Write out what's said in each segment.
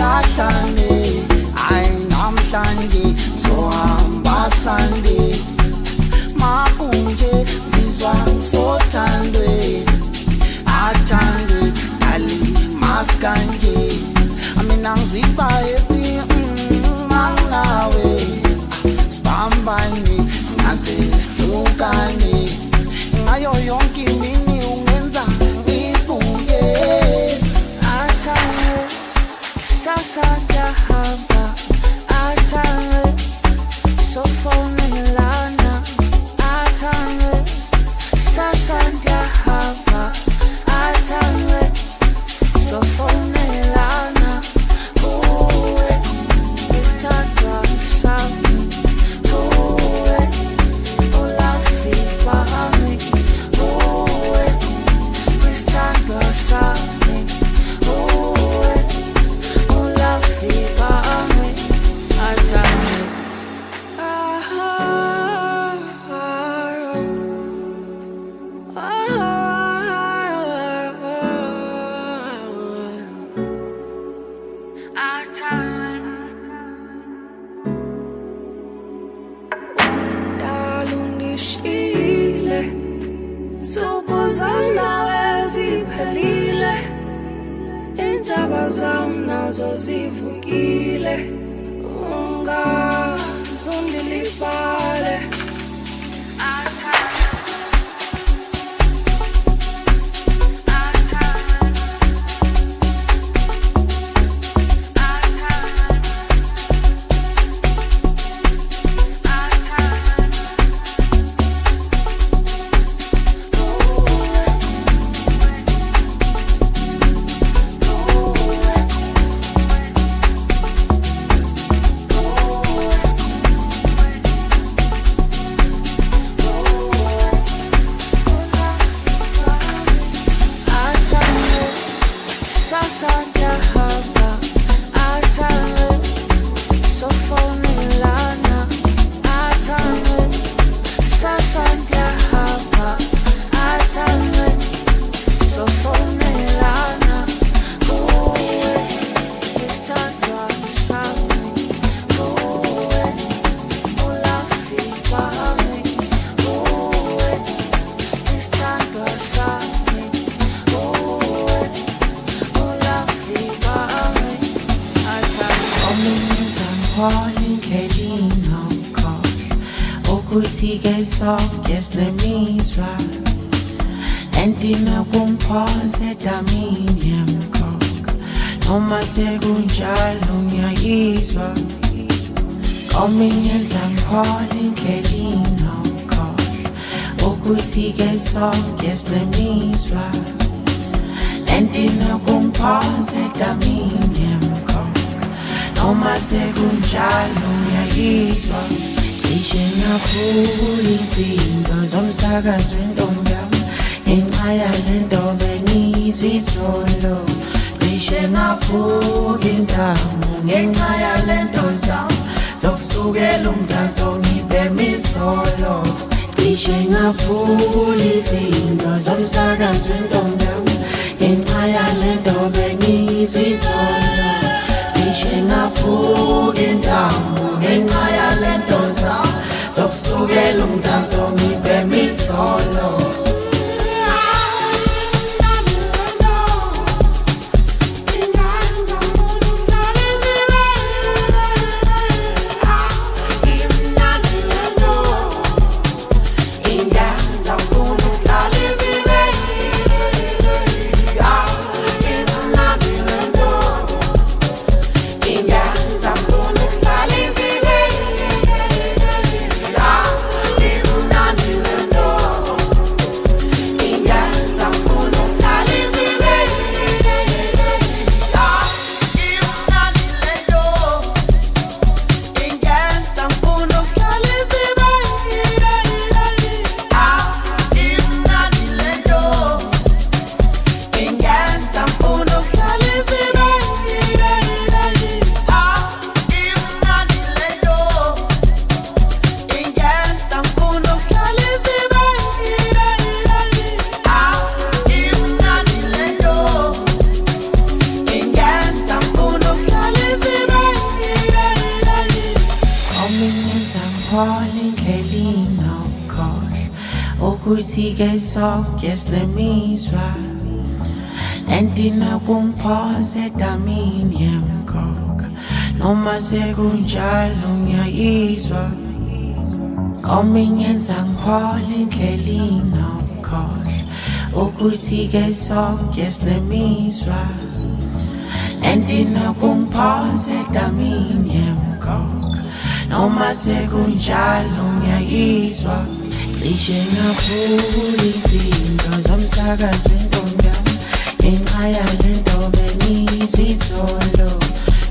lahlane ayinamhlanje sohamba sande makunje zizwa sothandwe athandwe ali maskanje mina ngizipha happy mangawe sibambane singaze sihlukane ngayo yonke imini ungenza ngibuye athane sasa ndahamba athane sofonelana athane sasa ndahamba athane sofonelana kuwe isithandwa sami kuwe ulafika ami kuwe isithandwa sami kuwe ulafika ami athane Dalungishile sukuzana weziphelile injaba zami nazo zivukile ungazundilibale Ngesingemizwa entina kumphoze damini yemkhokha noma sekunjalo ngiyayizwa ominyenza ngiphole endleleni nokhohlwa ukuthi-ke sonke sinemizwa entina kumphoze damini yemkhokha noma sekunjalo ngiyayizwa cishe ngakhumbula izinto zomsakazo wentombi yami ngenxa yalento bengizwa izolo cishe ngaphuka intamo ngenxa yalento zami zokusukela umdanso ngibhema izolo cishe ngakhumbula izinto zomsakazo wentombi yami ngenxa yalento bengizwa izolo cishe ngaphuka intamo ngenxa yalento zami zokusukela umdanso ngibhema izolo ukuthi ke sonke sinemizwa Endina kungiphosa edamini yemkhokha Noma sekunjalo ngiyayizwa Ngoba ingenza ngiphole indlela inokukhohlwa Ukuthi ke sonke sinemizwa Endina kungiphosa edamini yemkhokha Noma sekunjalo ngiyayizwa Cishe ngaphula izinto zomsakazo wentombi yami Ngenxa yalento bengizwa izolo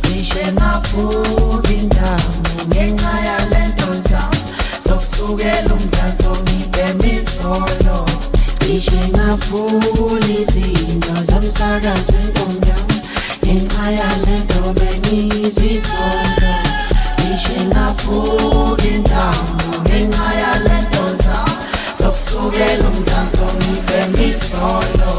Cishe ngaphuka indawo ngenxa yalento zami Sokusukela umdanso ngibhema izolo Cishe ngaphula izinto zomsakazo wentombi yami Ngenxa yalento bengizwa izolo Cishe ngaphuka indawo ngenxa yalento zami Sokusukela umdanso ngibhema izolo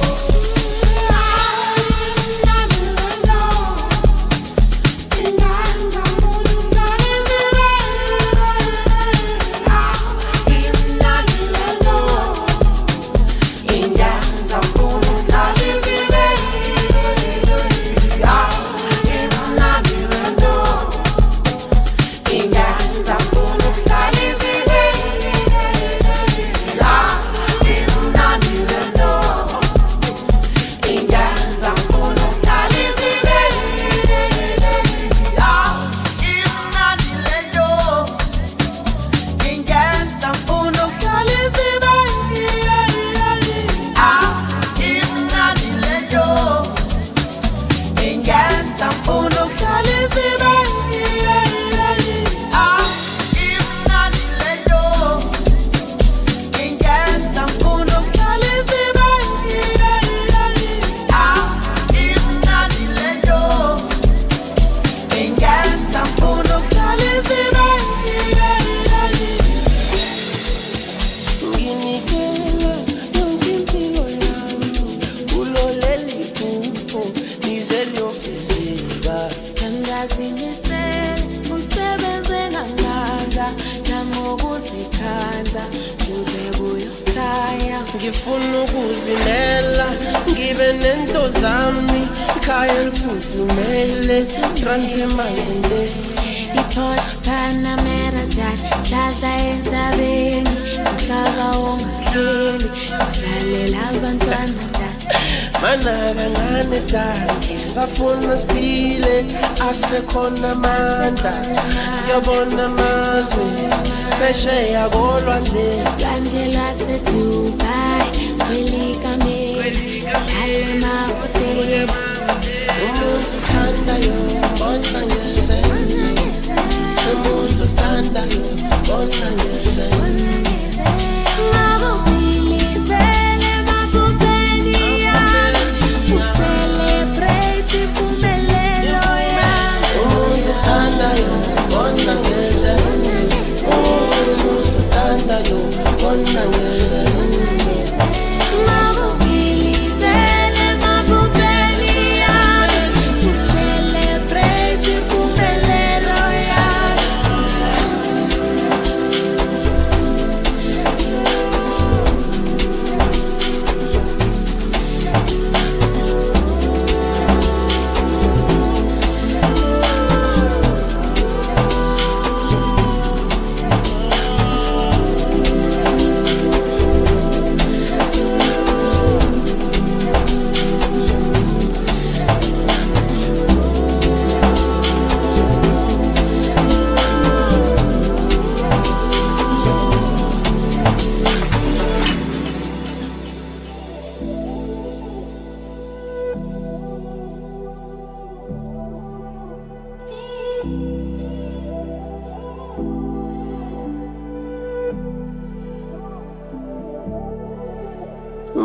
Ngifuna ukuzimela ngibe nento zami ikhaya elifudumele transimande Porsche Panamera dladla entabeni umhlaba wongapheli usalela abantwana mana kancane safuna siphile asekhona amandla siyabona amazwe phesheya kolwandle landelwa seDubai kwelikameli sihlale emahoteli umuntu uthandayo bona ngezenye umuntu uthandayo bona ngezenye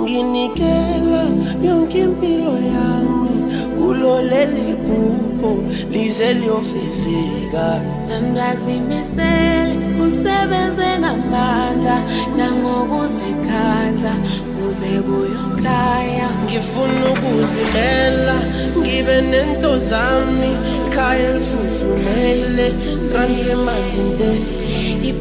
Nginikela yonke impilo yami kuloleli buko lize liyofezeka Thandwa zimisele usebenze ngamandla nangokuzikhandla kuze kuyokhaya Ngifuna ukuzimela ngibe nento zami ikhaya elifudumele transimande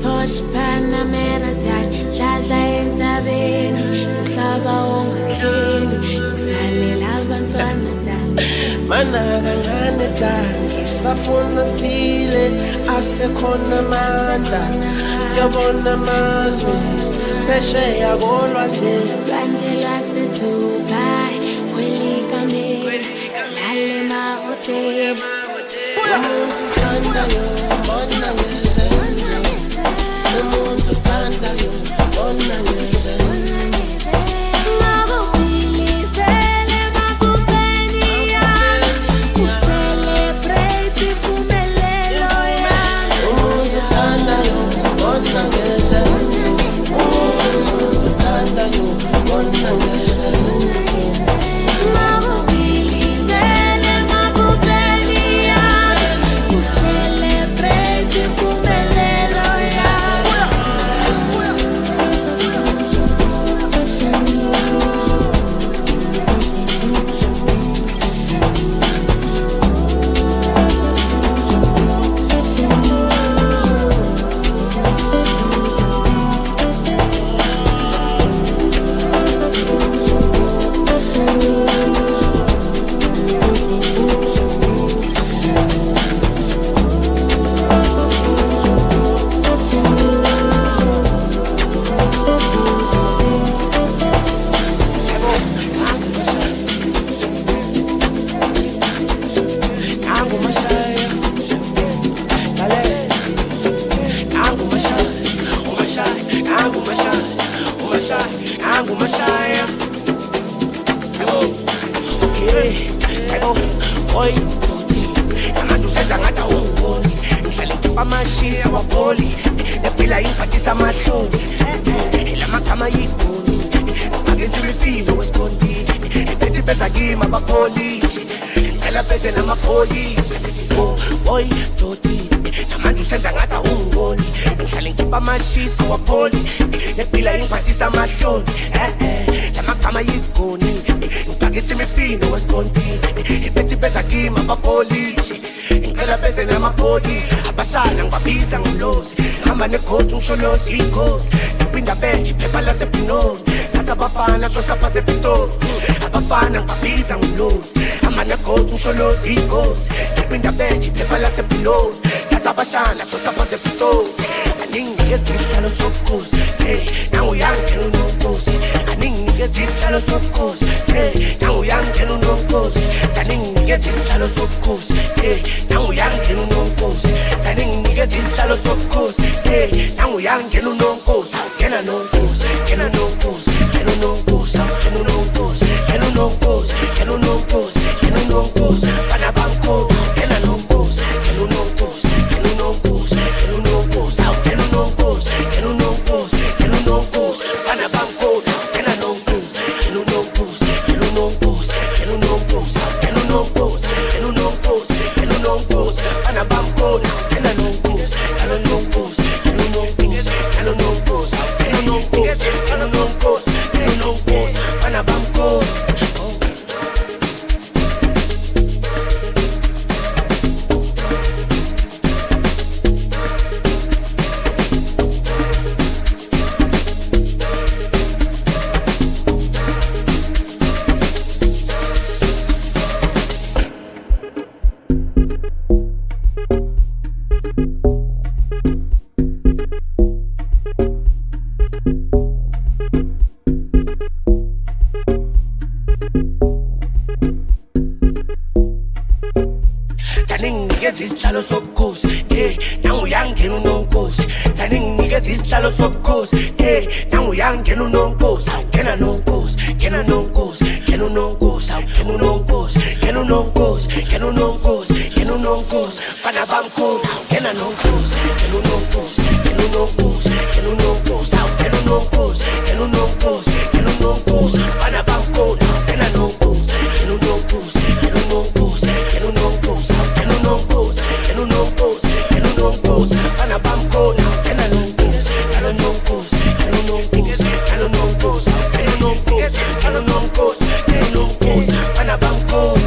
Porsche Panamera dladla entabeni emhlabeni umhlaba ongapheli ngisalela abantwana dala mana kancane da ngisafuna siphile asekhona amandla siyabona amazwe phesheya kolwandle lwandle lwasedubai kwelikameli lale mahoteli umuntu uthandayo bona ngezenzo umuntu uthandayo bona ngezenzo Sholozi inkosi Pinda bench Pepa la sepinoni Tata bafana Sosapa sepitoni Abafana Ngabiza ngulozi Amana kotu Sholozi inkosi Pinda bench Pepa la sepinoni Tata bashana Sosapa sepitoni Aning niggas Talo sofcourse Hey Now young Kenu no course Aning niggas Talo sofcourse Hey Now young Kenu no course Taning niggas Talo sofcourse Hey Now young Kenu no course Taning niggas Talo sofcourse Hey Now young Kenu no course Kena no course Kena no course Kenu no course Kenu no course Kenu no course Kenu no course Kenu no course Pana banco Kena no course Kenu no course Kenu no course Kenu no course Kenu no course Kenu no course Kenu no course Pana banco Kena no course Kenu no course Kenu no course Kenu no course Kenu no course Kenu no course Kenu no course Pana banco Kena no course Kenu no course Kenu no course Kenu no course Kenu no course Kenu no course Kenu no course Pana banco Isihlalo sobukhosi nangu yangena unonkosi Taning niggas isihlalo sobukhosi nangu yangena unonkosi Awungena nonkosi Ngena nonkosi Ngena unonkosi Awungena unonkosi Ngena unonkosi Ngena unonkosi Ngena unonkosi Fana bamkhulu Awungena nonkosi Ngena unonkosi Ngena unonkosi Ngena unonkosi Awungena unonkosi Ngena unonkosi Ngena unonkosi Fana bamkhulu Awungena nonkosi Ngena unonkosi Ngena unonkosi Ngena unonkosi Awungena unonkosi Kenu no pose, kenu no pose, pana bamko now, kenu no pose, kenu no pose, kenu no pose, kenu no pose, kenu no pose, kenu no pose, kenu no pose, pana bamko.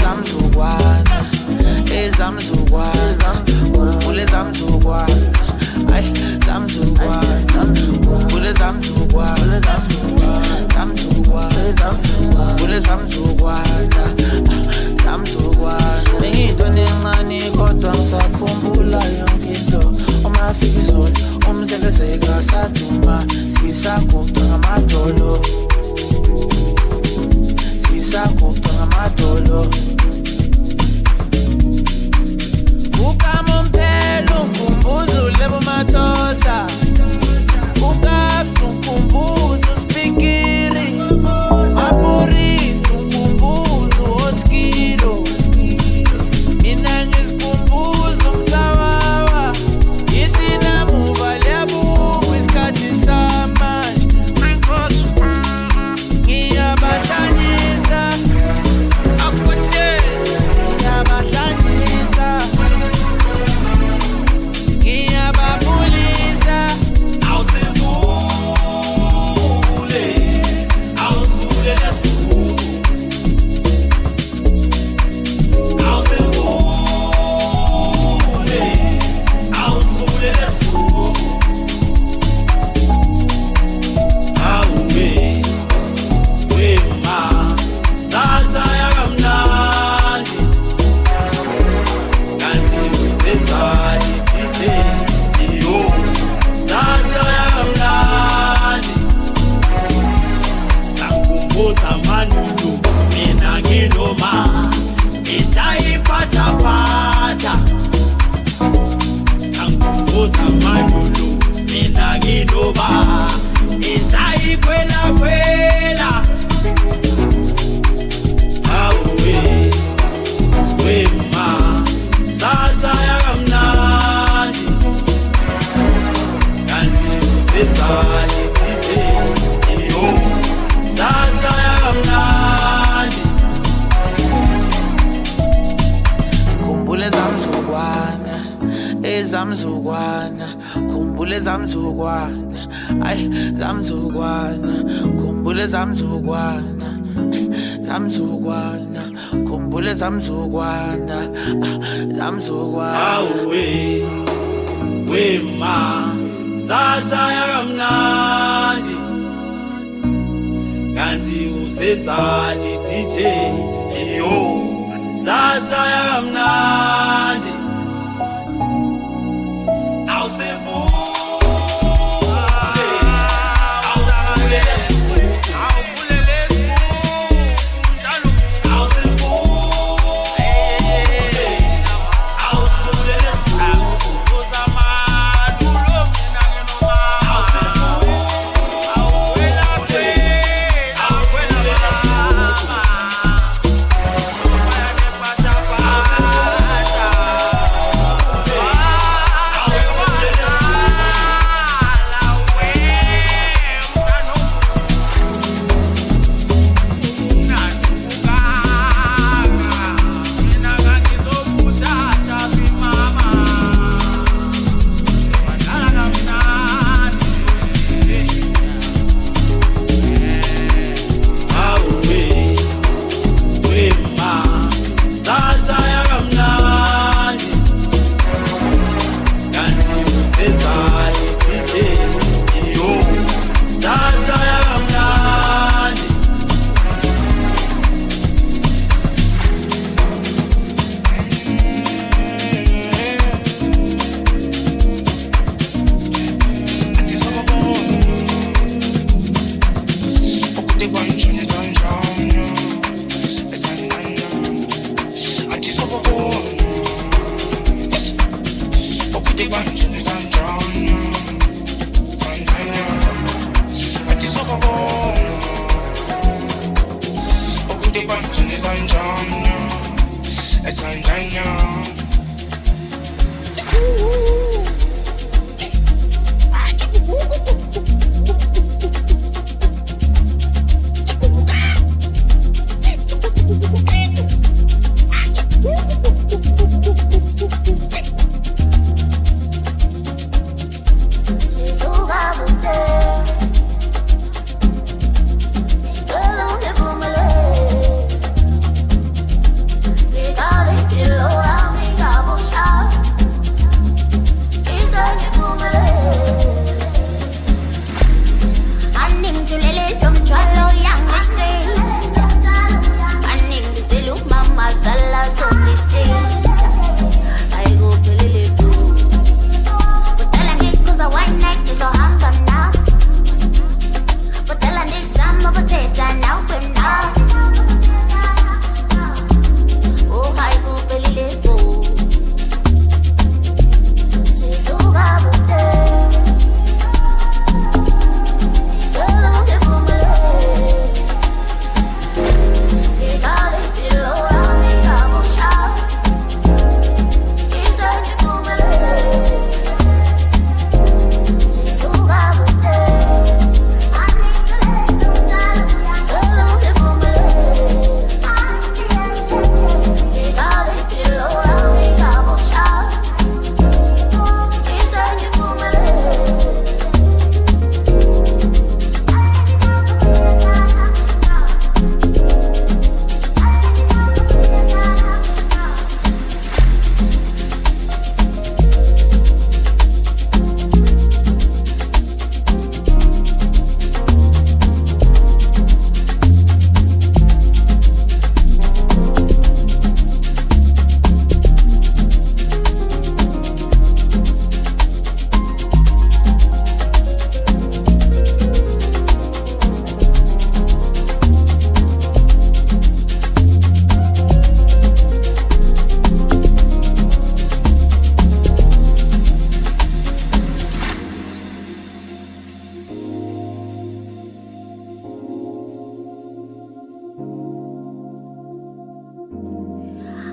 zamzukwana ezamzukwana khumbule zamzukwana ay zamzukwana khumbule zamzukwana zamzukwana khumbule zamzukwana zamzukwana bengiyinto nencane kodwa ngisakhumbula yonke into uma afika izolo umzelezeka saduma sisaguqa ngamadolo sisaguqa ngamadolo ukamomphelo umkhumbuzo lebo matosa ukapsu umkhumbuzo spikiri maporiso umkhumbuzo oskilo mina ngisikhumbuzo msawawa isinamuva liyabuka isikhathi samanje ngiyabahlanyisa akutele ngiyabahlanyisa ngiyababulisa awusivule lesikhulu awusivule lesikhulu awube wema sashaya kamnandi kanti usenzani DJ iyo sashaya kamnandi sankumbuza manulu mina nginoma ngishayiphathaphatha sankumbuza manulu mina nginoma ngishayikhwelakhwela awuwe wema sashaya kamnandi kanti usenzani DJ iyo sashaya kamnandi khumbule zamzukwana ezamzukwana khumbule zamzukwana ay zamzukwana khumbule zamzukwana zamzukwana khumbule zamzukwana zamzukwana awuwe wema sashaya kamnandi kanti usenzani DJ iyo sashaya kamnandi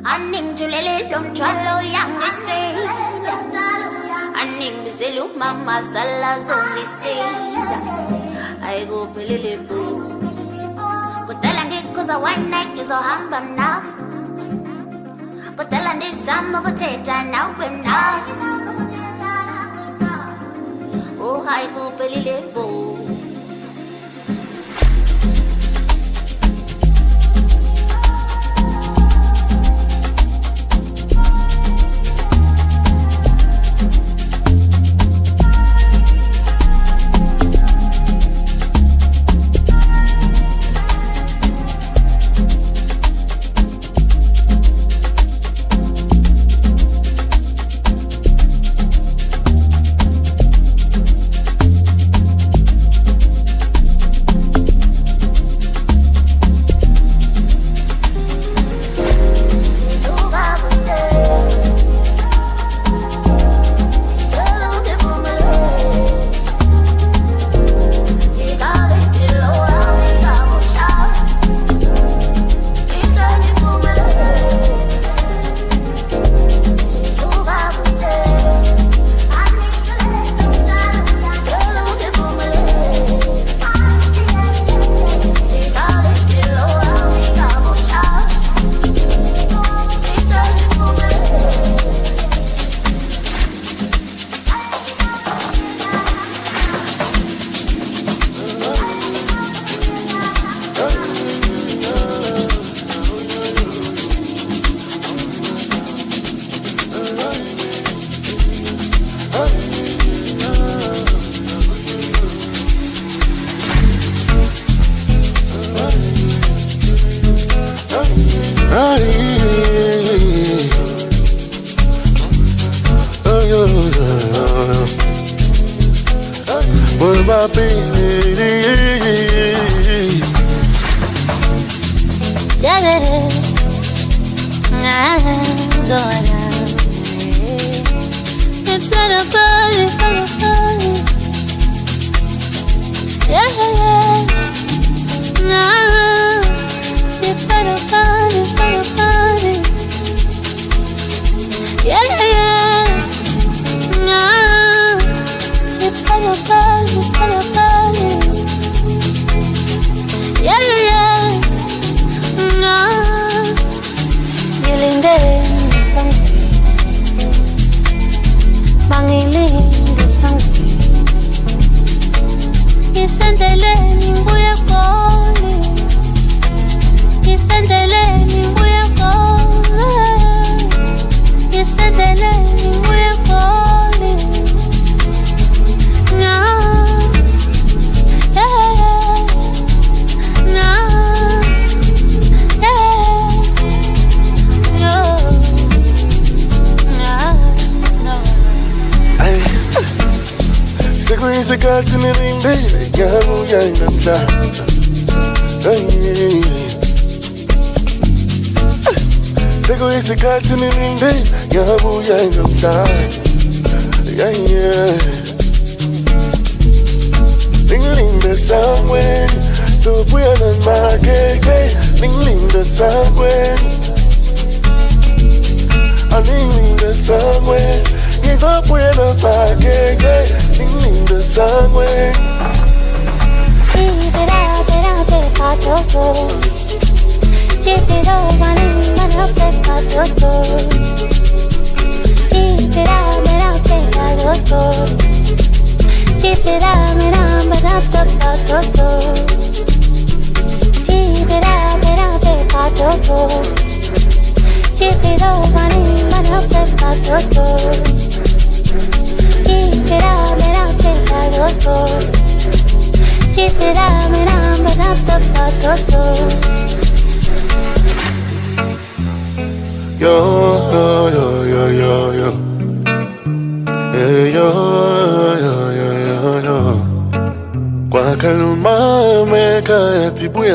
Aning tulele dom tralo yang stay. Aning bizelu mama sala zongi stays. I go pelele boo. Kotalangi cause a one night is a hambam now. Kotalandi samo koteta now when now. Oh I go pelele boo.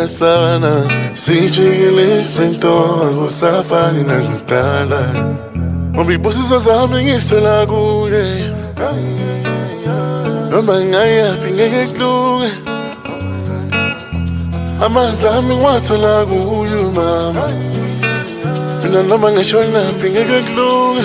Sana sijigili sento ako safari na gutala mabibusi zami ngisela kuye noma ngayaphi ngeke kulunge amanzi ami wathola kuyo mama mina noma ngisho naphi ngeke kulunge.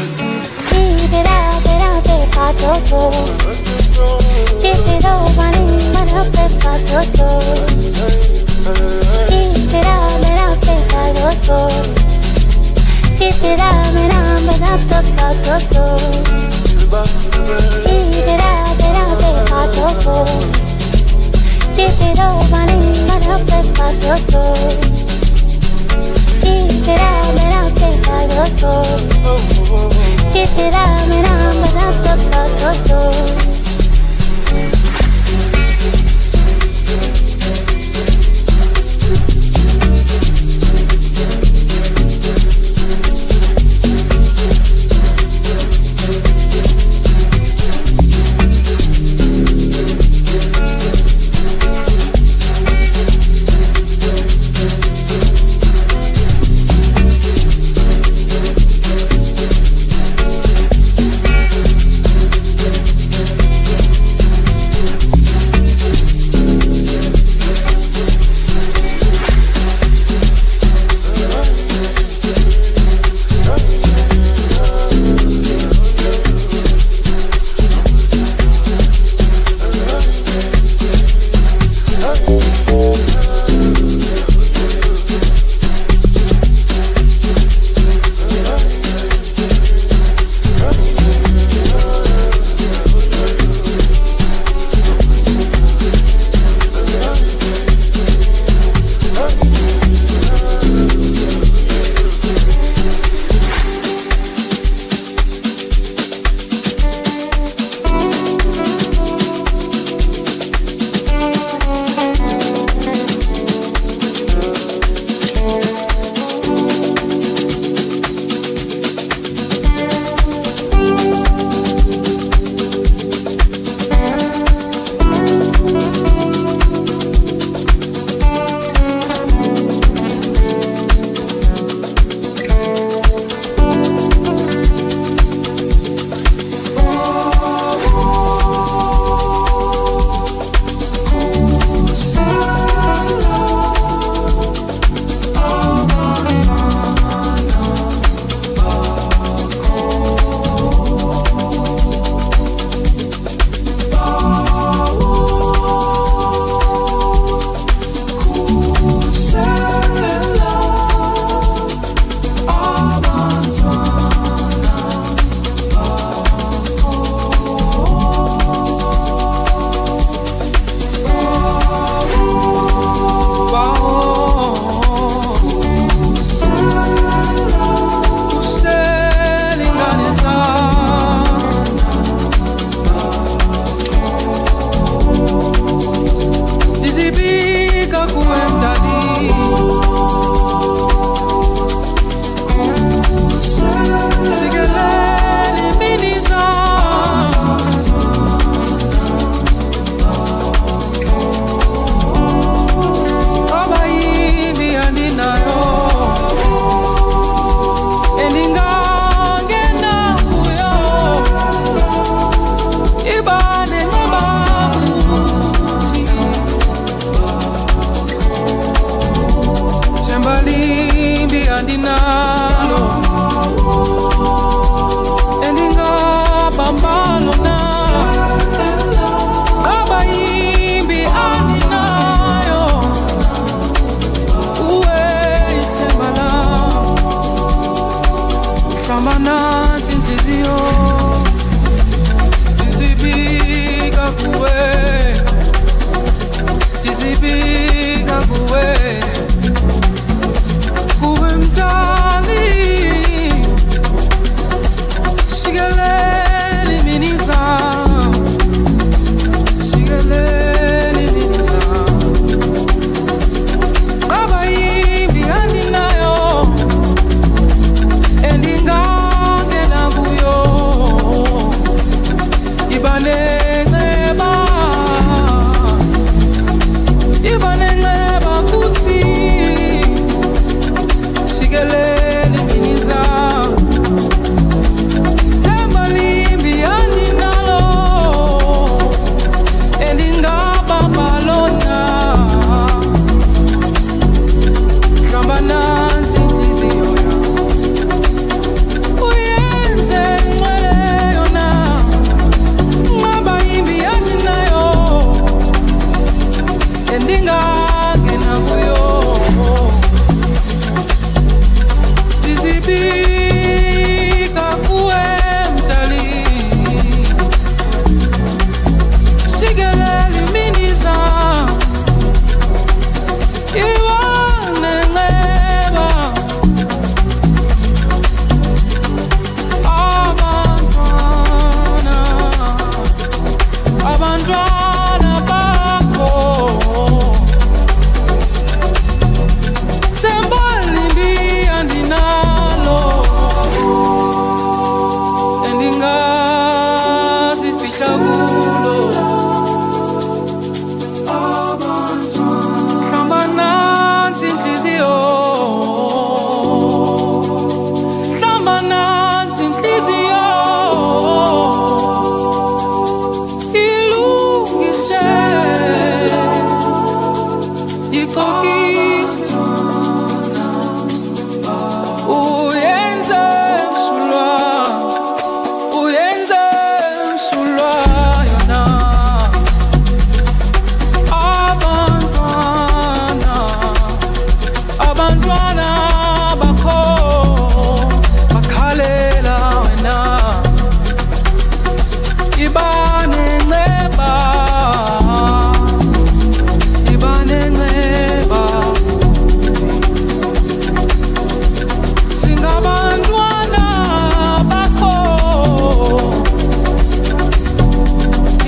Ibane abananzi inhliziyo ilungise iqokise uyenze msulwa uyenze msulwa yona abantwana bakho bakhalela wena ibane nceba singabantwana bakho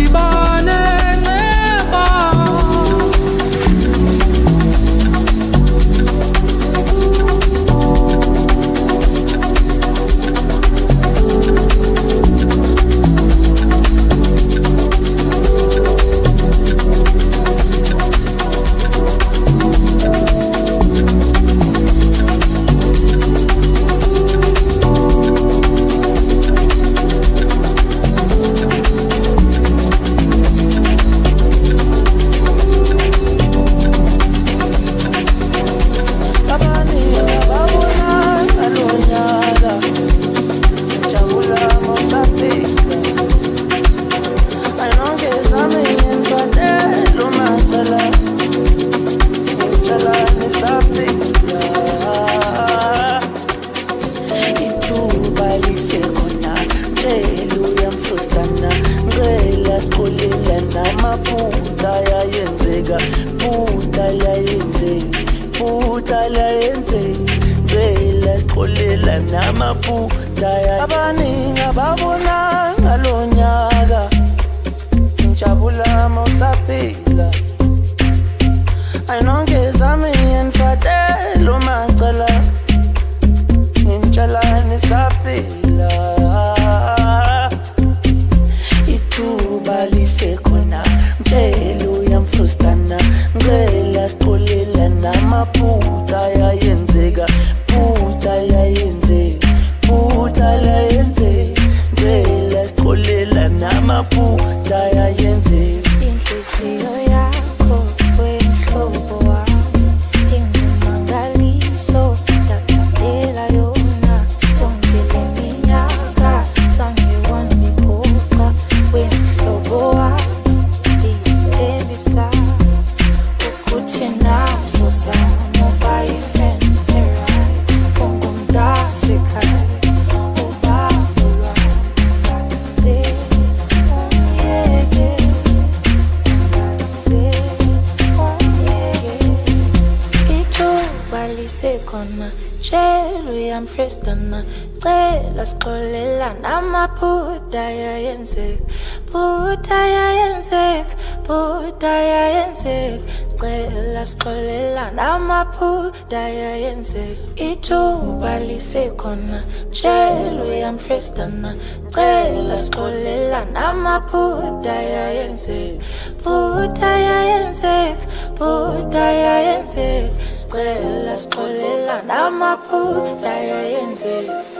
ibane nceba abaningi ababona ngalonyaka ngijabula mawusaphila ayinonke zami ngiyenfatela umacala ngintshela nisaphila ithuba lisekhona mtshela uyamfrustana ngicela sixolela namaphutha ayayenzeka phutha ayayenzeka ngicela sixolela namaphutha ayayenzeka inhliziyo yakho wehlobo wami ingumangaliso ndakudela yona yonke le minyaka zange wangiphoqa wehlobo wami ndiyithembisa ukuthi nazo zami ubayifriend right ungumntasekhaya khona tshela uyamfrestana cela sixolela namaphutha ayayenzeka phutha ayayenzeka cela sixolela namaphutha ayayenzeka ithuba lisekhona tshela uyamfrestana cela sixolela namaphutha ayayenzeka phutha ayayenzeka cela sixolela namaphutha ayayenzeka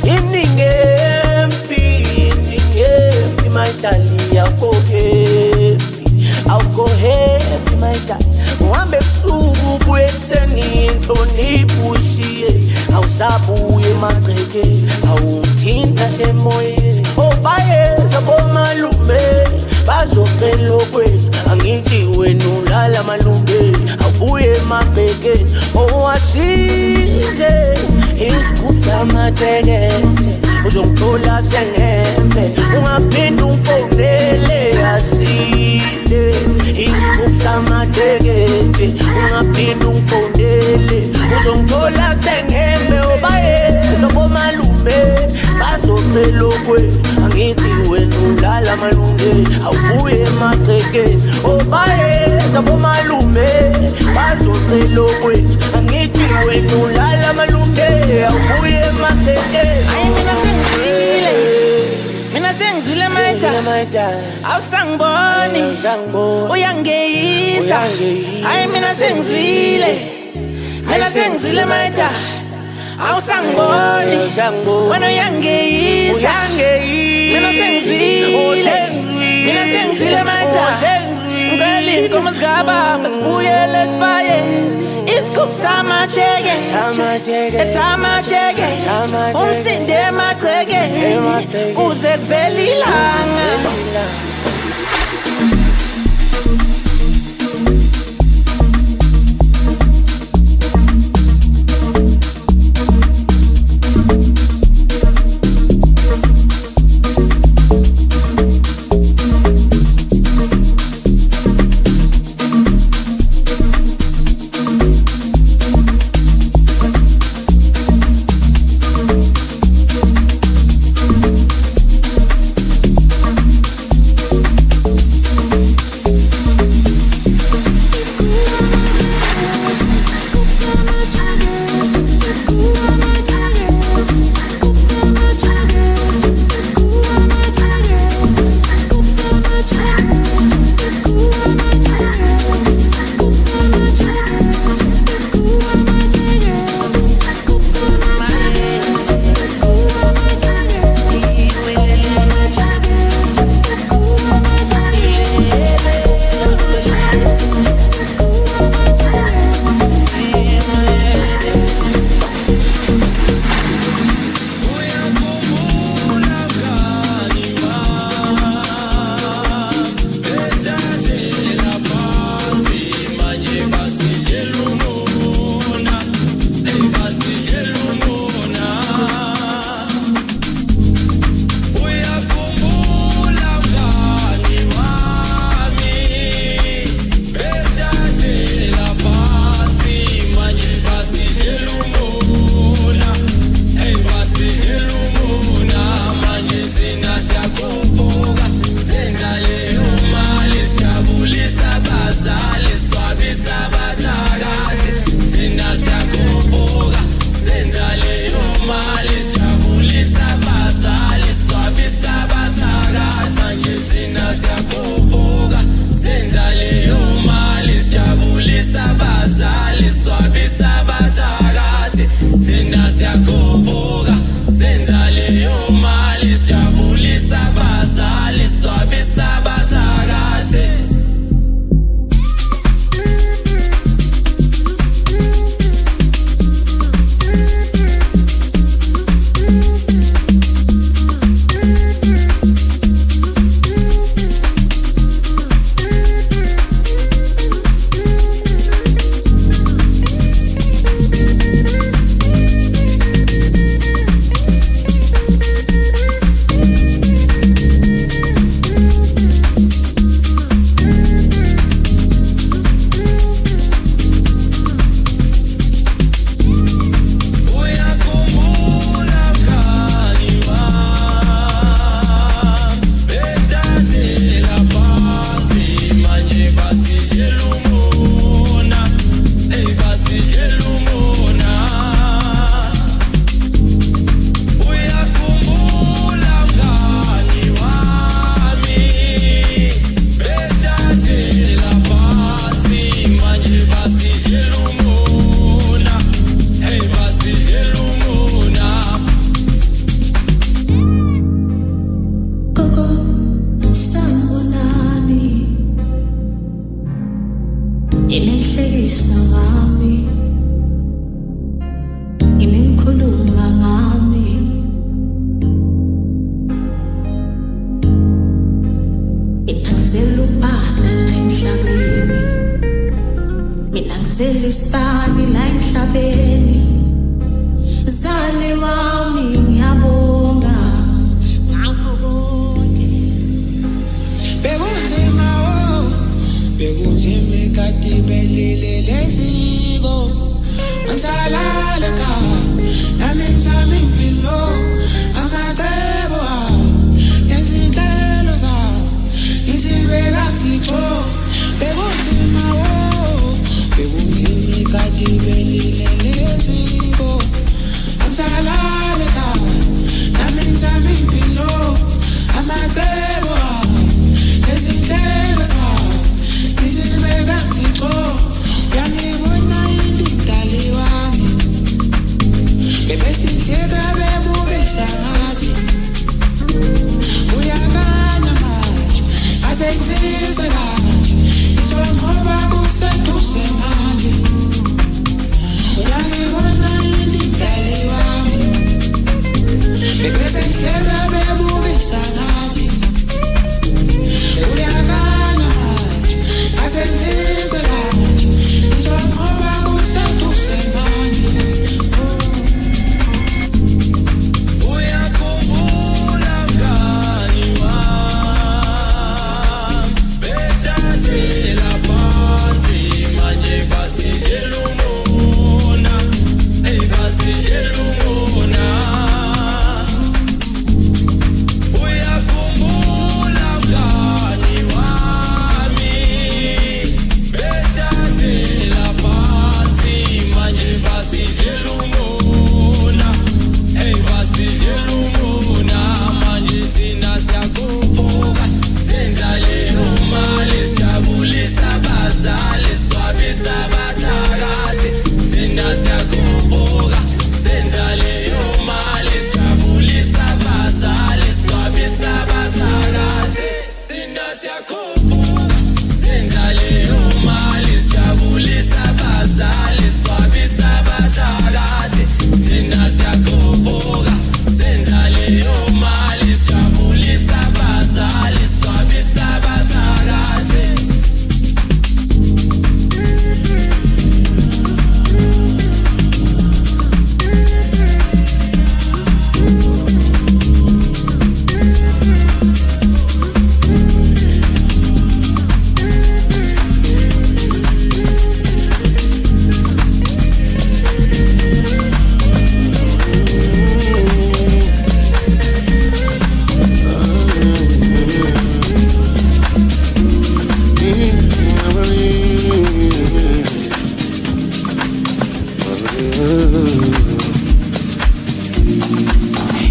iningempi my darling, I'll go happy my darling. Uhambe busuku ekseni inhlonipho awusabuye emagceke awuthinta shemoye obayeza bomalume bazocela okwethu angithi wena ulala malume awubuye emabhekeni owasize isigubha amateke uzongithola sengembe ungaphinde ungifowunele asile isigubha samateke ungaphinde ungifowunele uzongithola sengembe obayeza bomalume bazocela okwethu angithi wena ulala malunge awubuye emagcekeni obayeza bomalume bazocela okwethu angithi wena ulala malunge awubuye emagcekeni. Mina sengizwile maita awusangiboni uyangeyisa hayi mina sengizwile maita awusangiboni wena uyangeyisa mina sengizwile maita ngicela inkomo zikababa sibuyele esibaye isigubhu samatsheke umsinde emagcekeni kuze kuvele ilanga.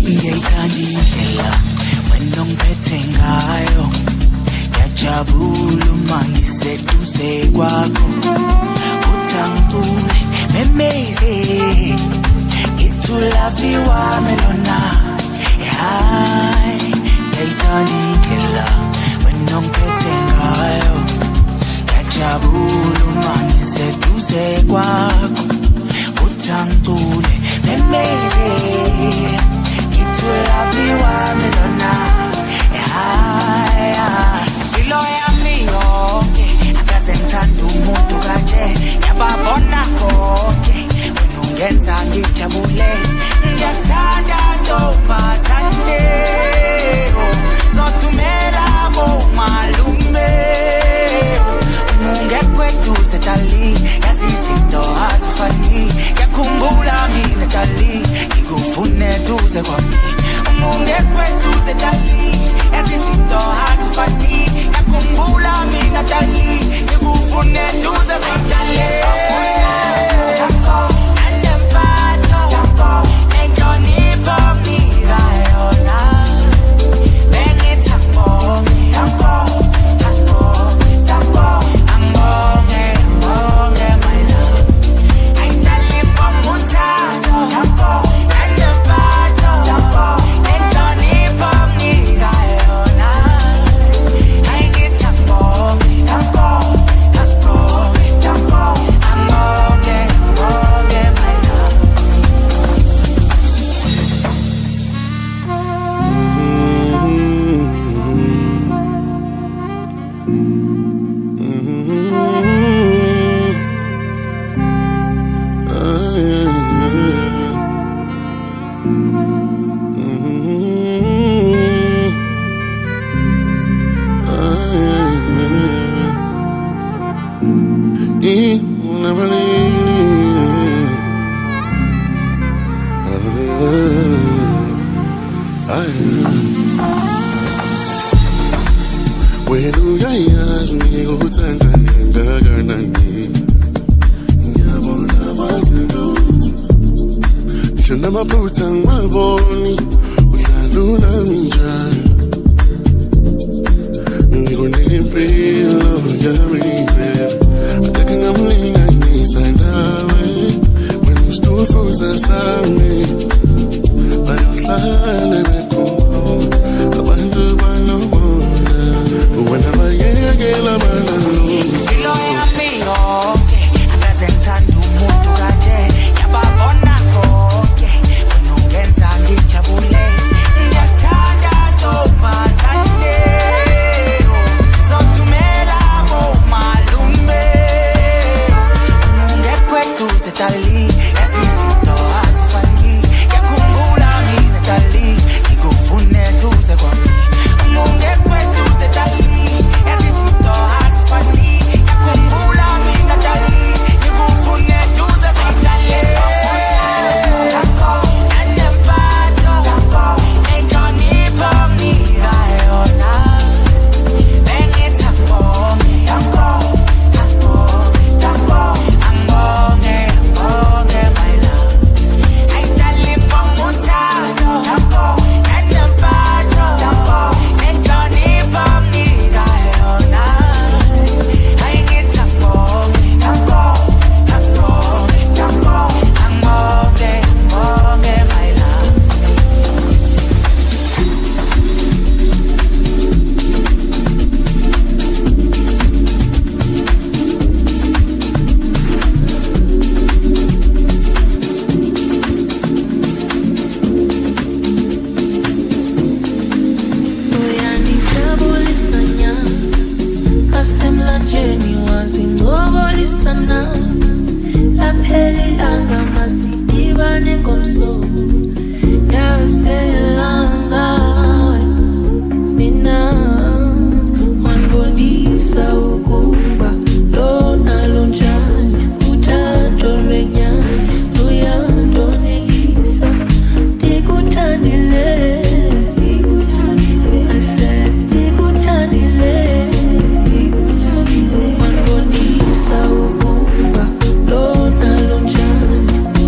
Ngiyayithandela wena ongiphethe ngayo, ngiyajabula uma ngiseduze kwakho, uthangicule memeze ngithulaviwa melona. Hayi ngiyayithandela wena ongiphethe ngayo, ngiyajabula uma ngiseduze kwakho, uthangicule memeze ngithulaviwa melona. Ilo yami yonke akaze ngithanda umuntu kanje, ngiyababona konke wena ungenza ngijabule. Ngiyathanda ntombazane zothumela bomalume, ungekho eduze dali, yazi izinto azifani. Ngiyakhumbula mina dali, ngikufune eduze kwami, ungekho eduze dali, yazi izinto azifani. Ngiyakhumbula mina dali, ngikufune eduze kwami dali. Wena uyayazi ngikuthanda kangakanani, ngiyabona amazinto ngisho namaphutha ngibaboni, uhlala unami njalo, ngikunika impilo yami impela, akekho ngamlinganisa nawe, wena usitufuza sami, bayohlale bekhuluma abantu banobona, wena bayekela malalo. Ilo yami yonke akaze ngithanda umuntu kanje, ngiyababona konke wena ungenza ngijabule. Ngiyathanda ntombazane zothumela bomalume, ungekho eduze dali, yazi izinto azifani. Ngiyakhumbula mina dali, ngikufune eduze kwami, ungekho eduze dali, yazi izinto azifani. Ngiyakhumbula mina dali, ngikufune eduze kwami dali. Wanbonisa ukuba lona lunjani.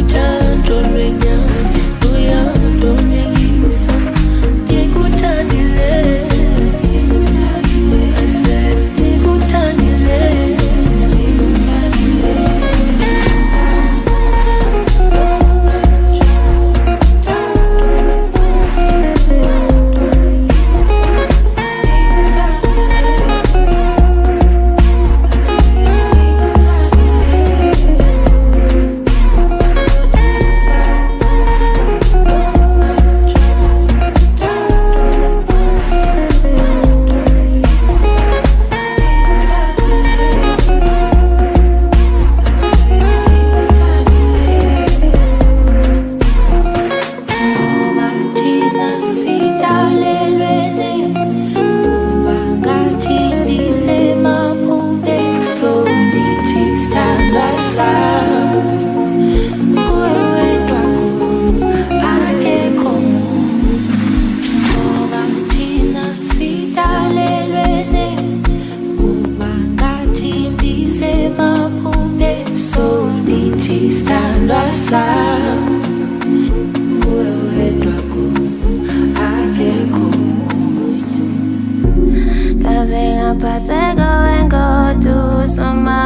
Ngaphatheka wengodusuma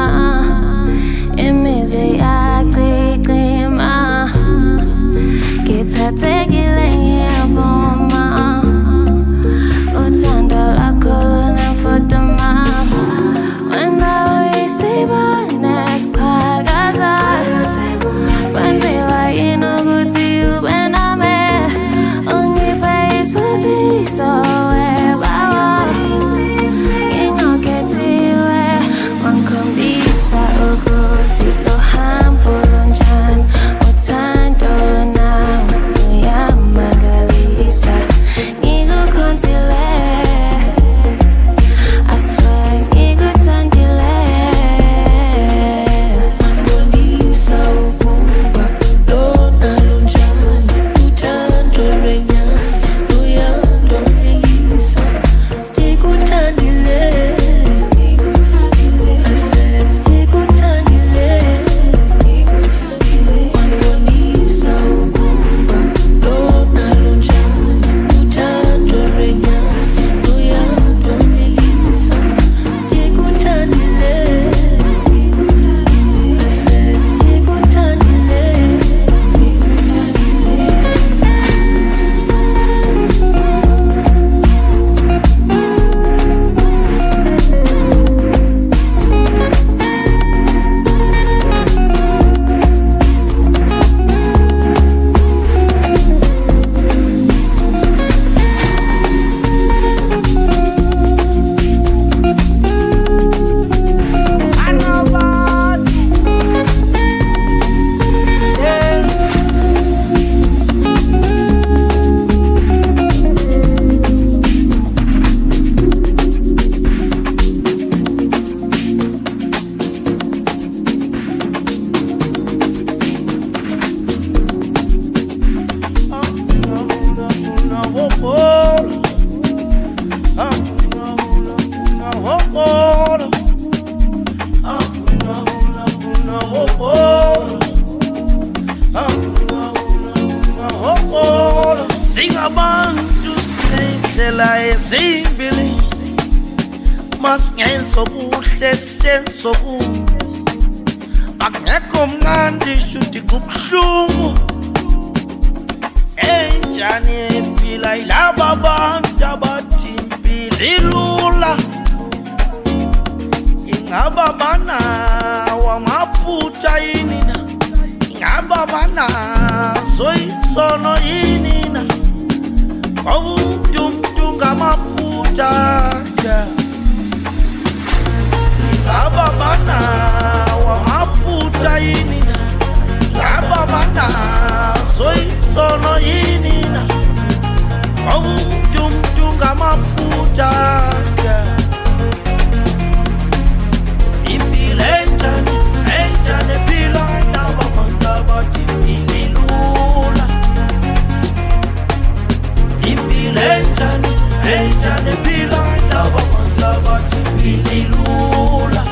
imizwa iyagqigqima ngithathekile ngiyavuma uthando lakho lunafuduma wena uyisibone siqhakaza kwenziwa yini ukuthi ube nami ungiphe isibusiso ukuthi lo hambo lunjani uthando lunami luyamangalisa ngikukhontile I swear ngikuthandile ngibonisa ukuba lona lunjani uthando lwenyani luyandonelisa ngikuthandile Singabantu sinendlela ezimbili masingenzo kuhle senzo kumbi akungekho mnandi shuthi kubuhlungu enjani empila yilaba abantu abathi impilo ilula ingaba banawo amaphutha yini na ingaba banazo isono yini na umuntu ngamaphutha ingaba banawo amaphutha yini na ingaba banazo isono yini na umuntu ngamaphutha impilo enjani impilo yilaba bantu abathi impilo ilula impilo enjani impilo yilaba bantu abathi impilo ilula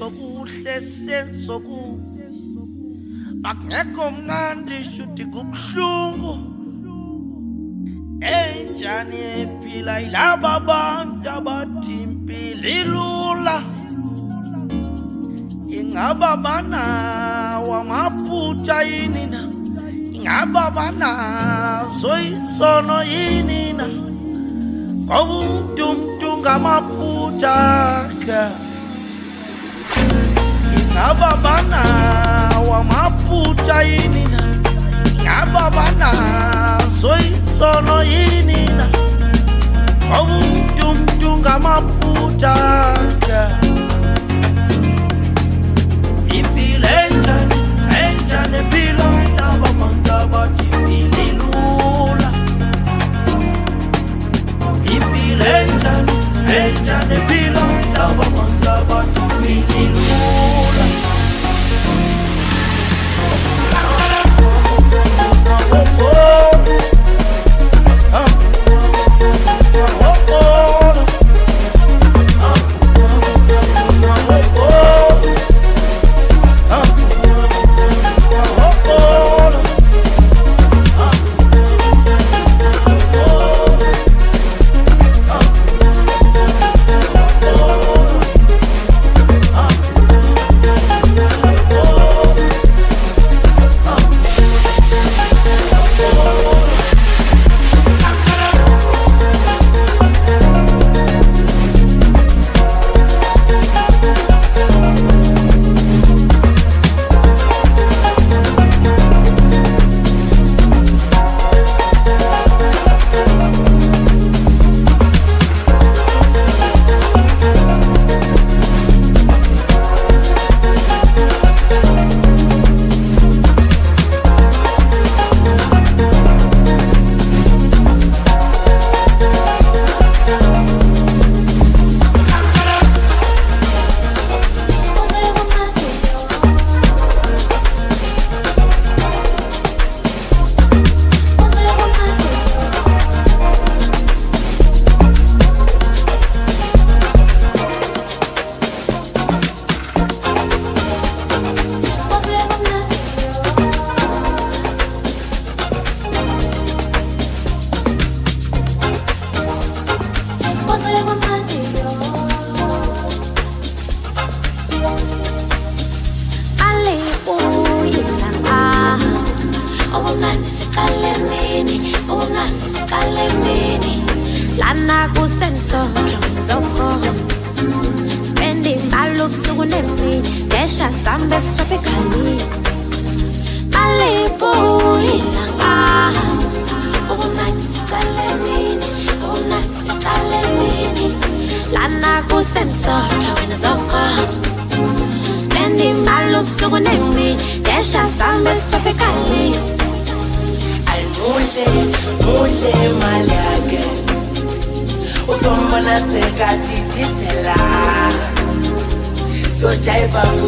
sokuhle sensoku akungekho mnandi shuthi kubuhlungu enjani ephila ilaba bantu abathi impilo ilula ingaba banawo amaphutha yini na ingaba banazo izono yini na ngoba umntu ngamaphutha ingaba banawo amaphutha yini na ingaba banazo izono yini na ngoba umntu ngamaphutha impilo enjani impilo indaba abantu abathi impilo ilula impilo enjani impilo indaba abantu abathi impilo ilula So jive up,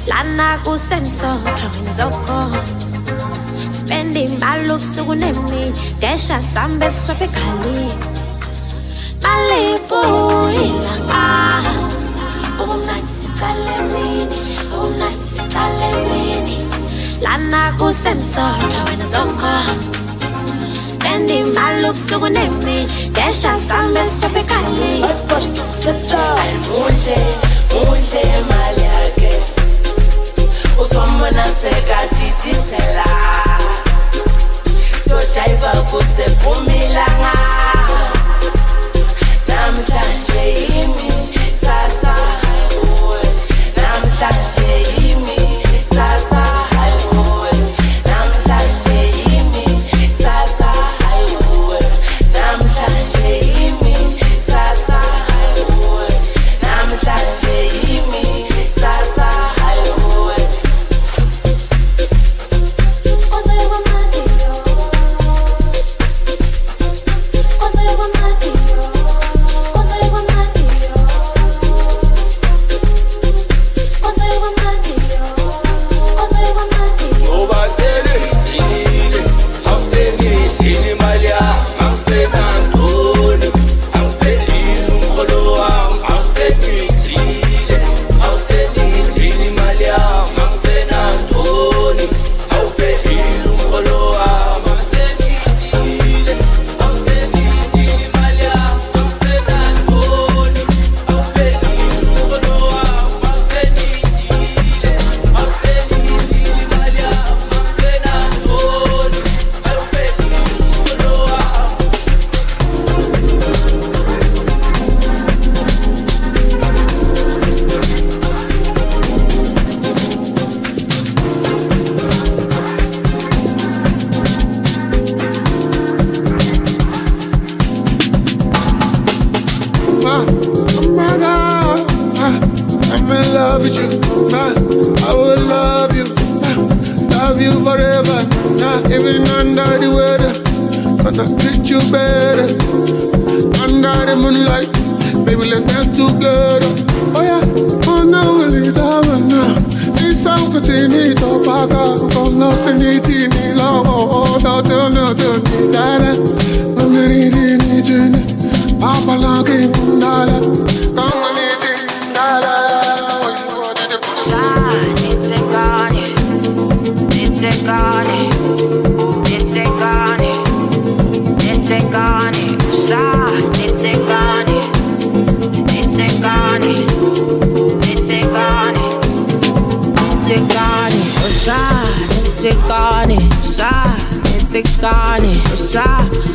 lana kusemsotho ngizokho spending imali ubusuku nemini desha sambe swaphe khali malipo ilanga ubumnandi siqale mini lana kusemsotho wena zokho spending imali ubusuku nemini desha sambe swaphe khali Muhle imali yakhe uzombona sekadidisela sojayiva kusephumilanga namhlanje yimi sasa hayiwe namhlanje yimi sasa hayiwe namhlanje yimi sasa hayiwe namhlanje yimi sasa hayiwe namhlanje yimi sasa hayiwe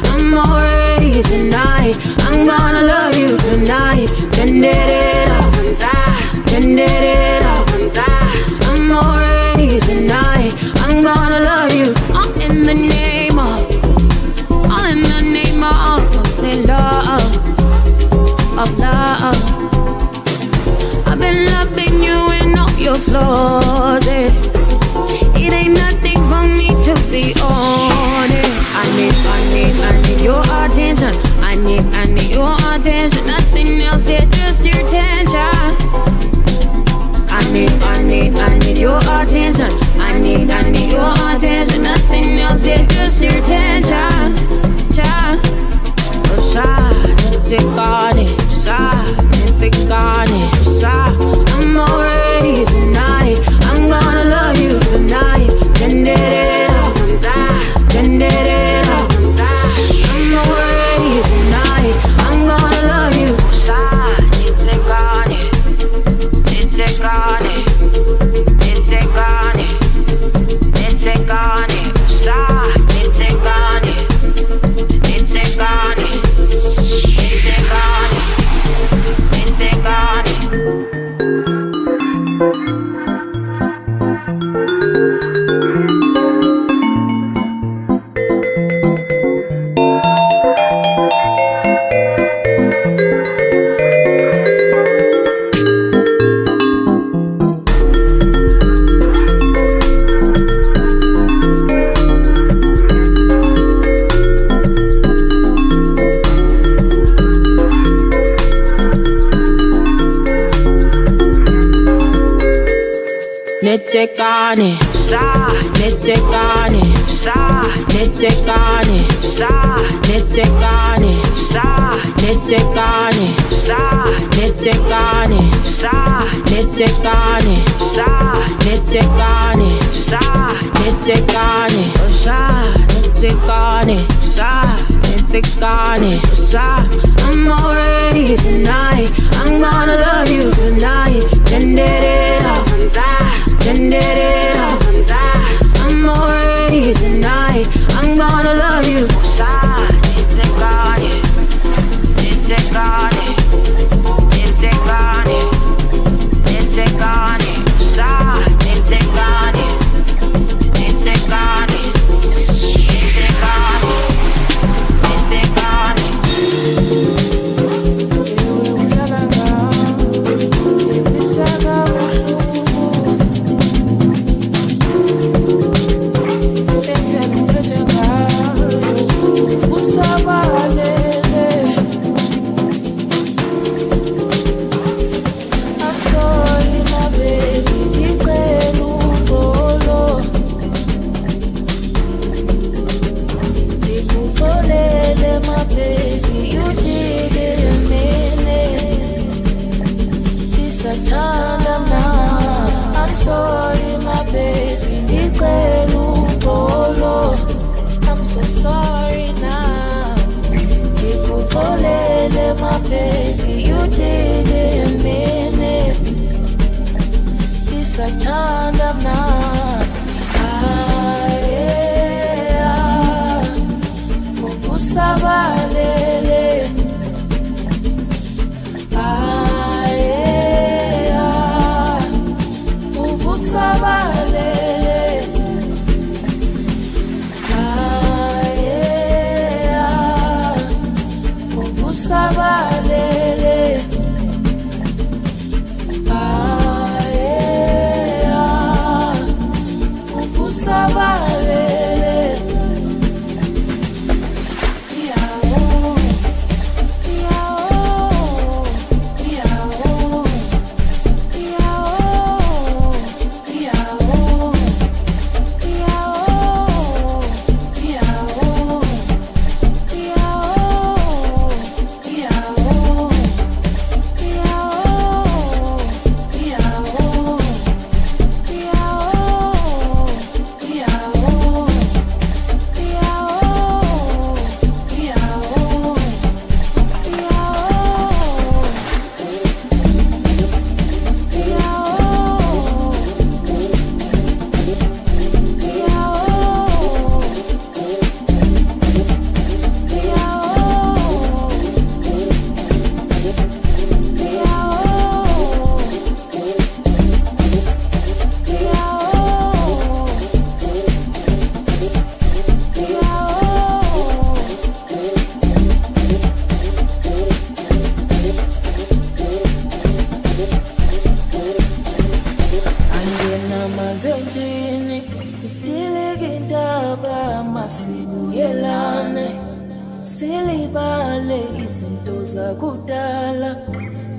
I'm already tonight. I'm gonna love you tonight. Bend it up and die. Bend it up and die. I'm already tonight. I'm gonna love you. All in the name of, all in the name of love. I've been loving you and all your flaws. It ain't nothing for me to be on it. I need your attention. I need your attention. Nothing else, yeah, just your attention. I need your attention. I need your attention. Nothing else, yeah, just your attention. I'm already tonight. Netekane, netekane, netekane, netekane, netekane, netekane, netekane, netekane, netekane, netekane, netekane, I'm already tonight. I'm gonna love you tonight. I'm already tonight. I'm gonna love you.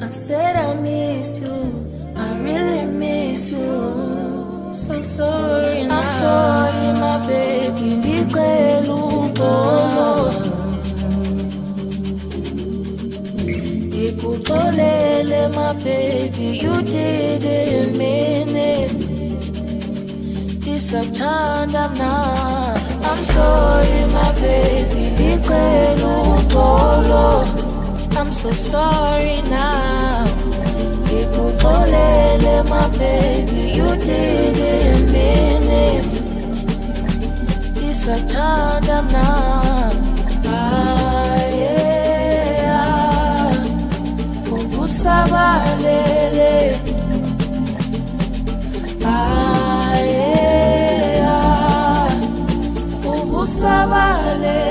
I said I miss you, I really miss you. So sorry now. I'm sorry, my baby. My baby, you didn't mean it. This a time I'm not. I'm sorry, my baby. I'm so sorry now. My baby, you didn't mean it. This a time I'm not. Sabalele, sabalele.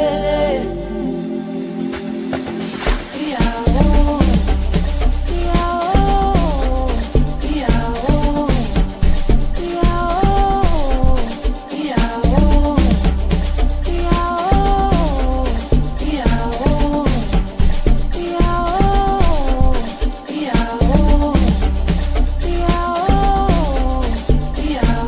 Yeah.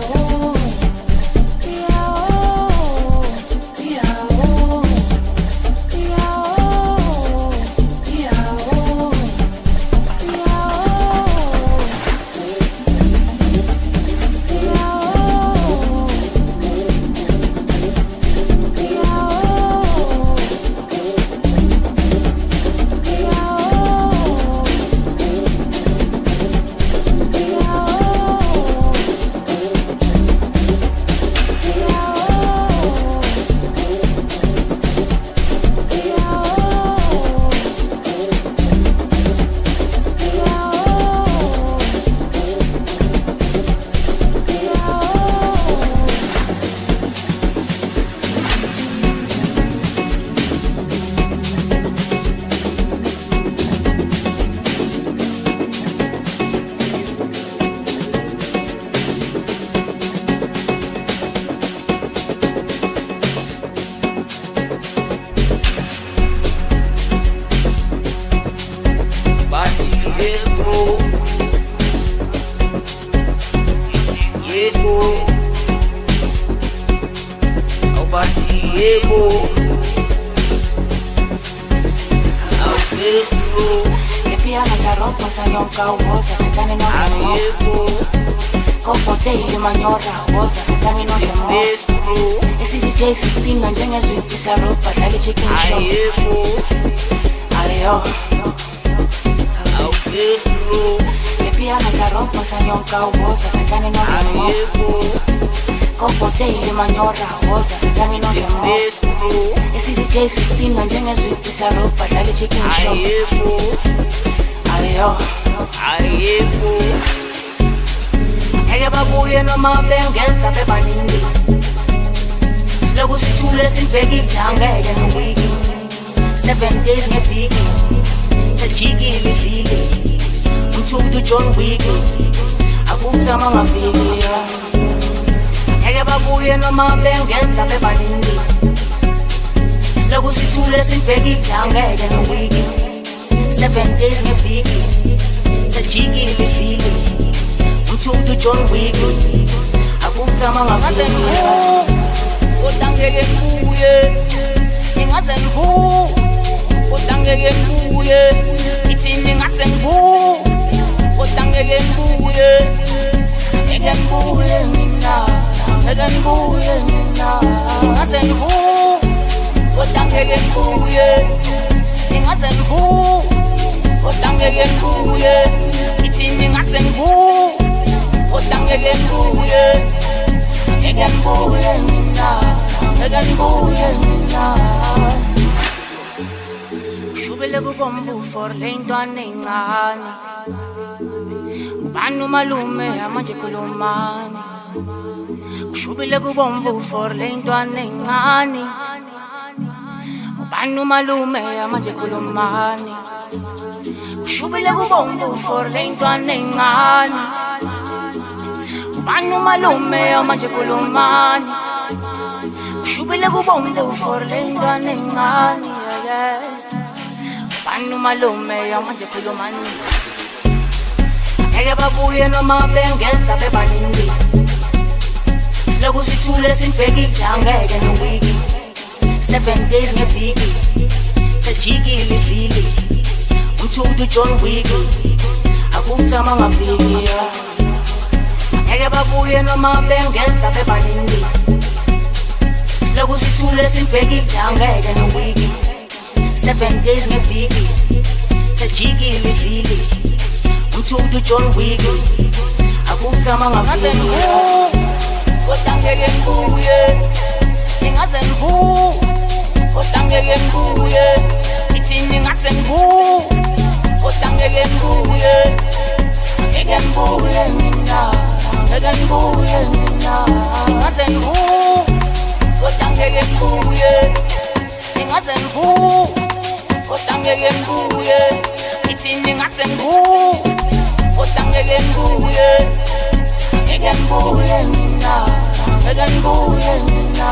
bathi yebo awestro Piano sa ropa sa nyong kaubosa sa kanin ng mo yebo Kopote ili manyora bosa sa kanin ng mo awestro Isi DJ sispina njengezwiti sa ropa dali chicken shop yebo Ayo awestro Piano sa ropa sa nyong kaubosa sa kanin ng mo yebo Kopote ili manyora bosa sa kanin ng mo awestro Isi DJ sispina njengezwiti sa ropa dali chicken shop yebo Ayo ayebo Eke babuye noma bengeza bebaningi Siloku sithule sibhekile angeke nowiki 7 days ngeviki Sajikile viki Umthudu John Wick Akutama ngaviki Eke babuye noma bengeza bebaningi Siloku sithule sibhekile angeke nowiki 7 days ngeviki Sajikile viki Umthudu John Wick Akutama ngaviki kodwa ngeke ngibuye Ingaze ngibu kodwa ngeke ngibuye Ithini ingaze ngibu kodwa ngeke ngibuye Ngeke ngibuye mina Ngeke ngibuye mina Ingaze ngibu kodwa ngeke ngibuye Ingaze ngibu kodwa ngeke ngibuye Ithini ingaze ngibu kodwa ngeke ngibuye Ngeke ngibuye mina Ngeke ngibuye mina Shubele kubomvu for le ntwana encane Ubani umalume manje khulumani Kushubile kubomvu for le ntwana encane Ubani umalume manje khulumani Kushubile kubomvu for le ntwana encane Ubani umalume manje khulumani Kushubile kubomvu for le ntwana encane Ubani umalume manje khulumani Eke babuye noma bengeza bebaningi Siloku sithule sibhekile angeke nowiki 7 days ngeviki Sajikile vili Umthudu John Wick Akutama ngaviki Eke babuye noma bengeza bebaningi Siloku sithule sibhekile angeke nowiki 7 days ngeviki Sajikile vili Umthudu John Wick Akutama ngaviki kodwa ngeke ngibuye Ingaze ngibu kodwa ngeke ngibuye Ithini ingaze ngibu kodwa ngeke ngibuye Ngeke ngibuye mina Ngeke ngibuye mina Ingaze ngibu kodwa ngeke ngibuye Ingaze ngibu kodwa ngeke ngibuye Ithini ingaze ngibu kodwa ngeke ngibuye Ngeke ngibuye mina Ngeke ngibuye mina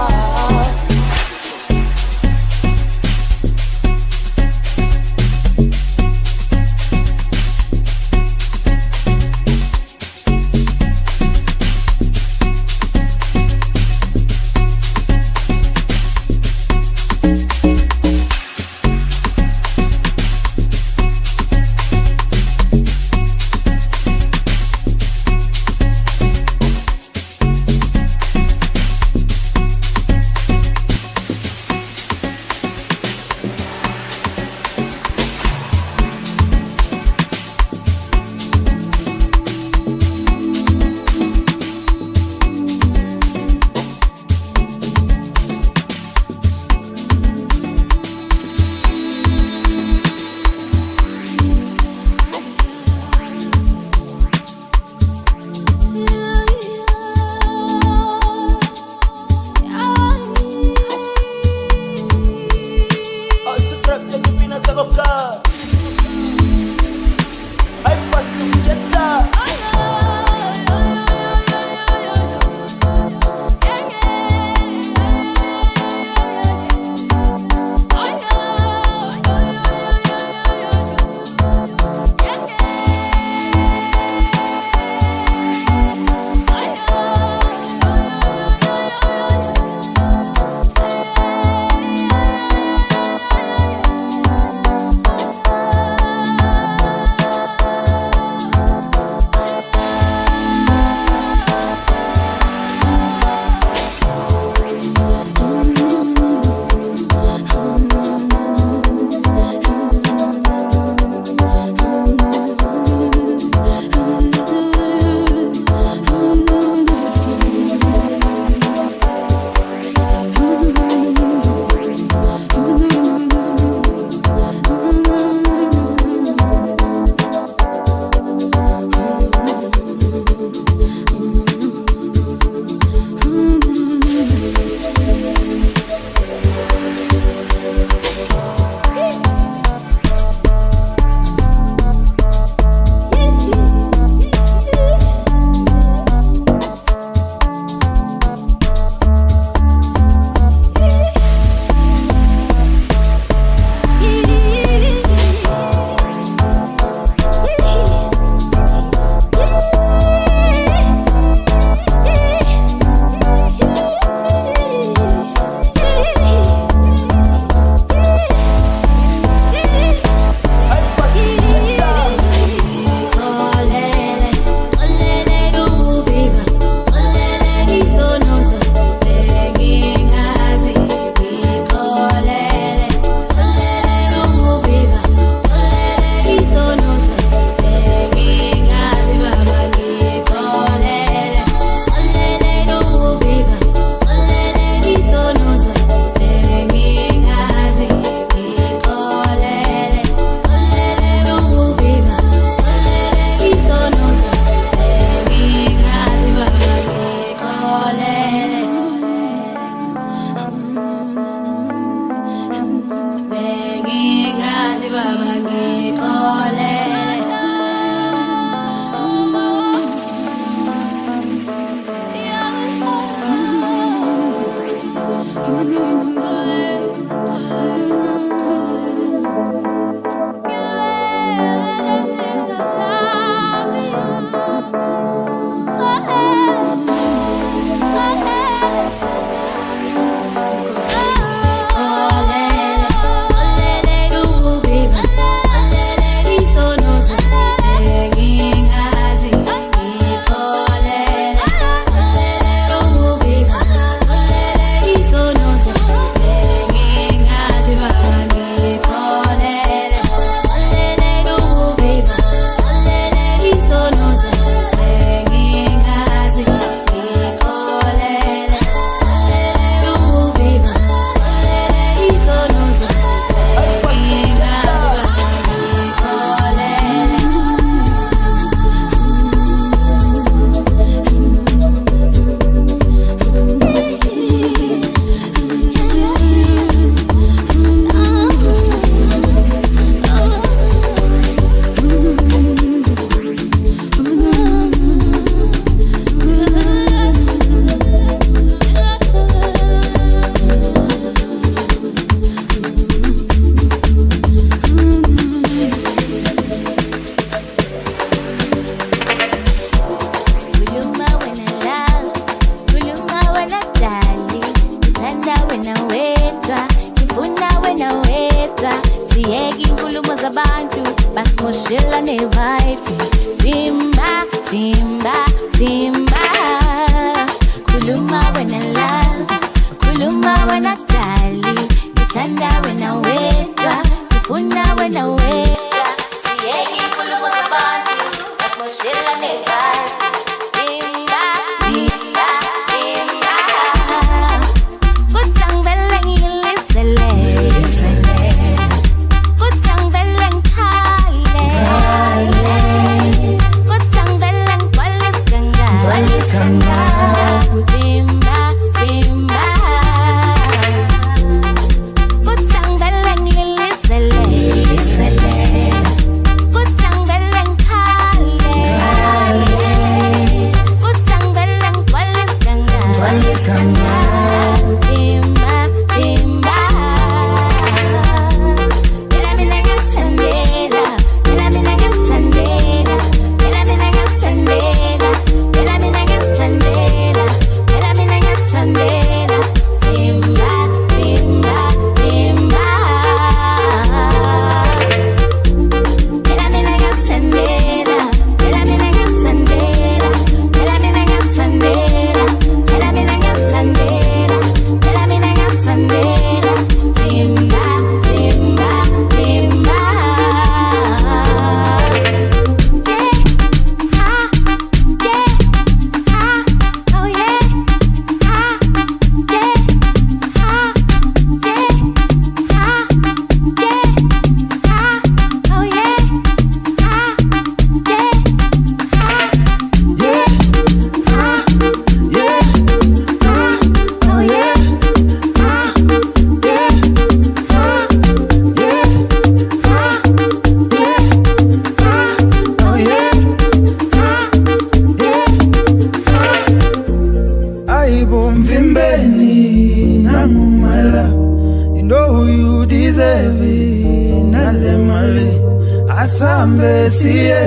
Asambe siye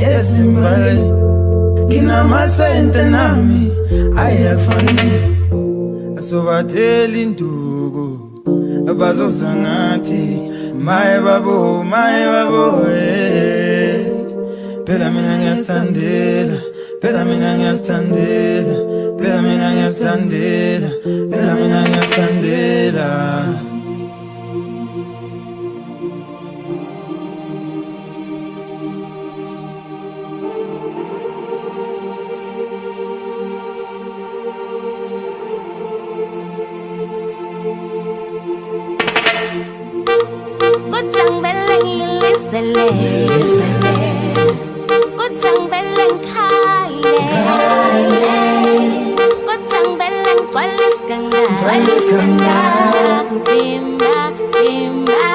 yesimbale Gina masente nami ayakufani Asobateli ndugu Abazosangati Mae babo Pela mina ngastandela Pela mina ngastandela Pela mina ngastandela Pela mina ngastandela Kutang beleng kale Kutang beleng walis kanga Bimba, bimba